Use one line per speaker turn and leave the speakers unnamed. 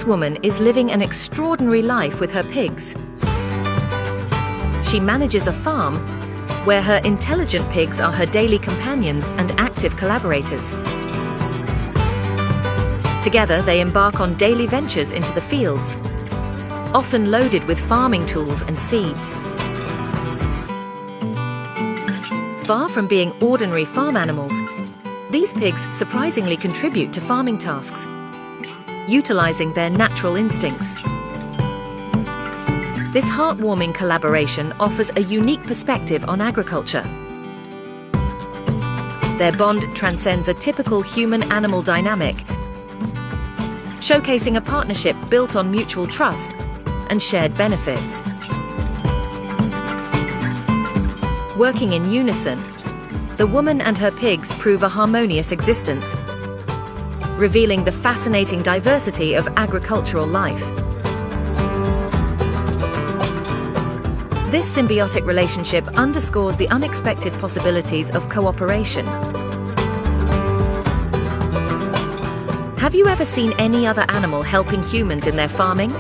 woman is living an extraordinary life with her pigs. She manages a farm where her intelligent pigs are her daily companions and active collaborators. Together, they embark on daily ventures into the fields, often loaded with farming tools and seeds. Far from being ordinary farm animals, these pigs surprisingly contribute to farming tasks, utilizing their natural instincts. This heartwarming collaboration offers a unique perspective on agriculture. Their bond transcends a typical human-animal dynamic, showcasing a partnership built on mutual trust and shared benefits. Working in unison, the woman and her pigs prove a harmonious existence, revealing the fascinating diversity of agricultural life. This symbiotic relationship underscores the unexpected possibilities of cooperation. Have you ever seen any other animal helping humans in their farming?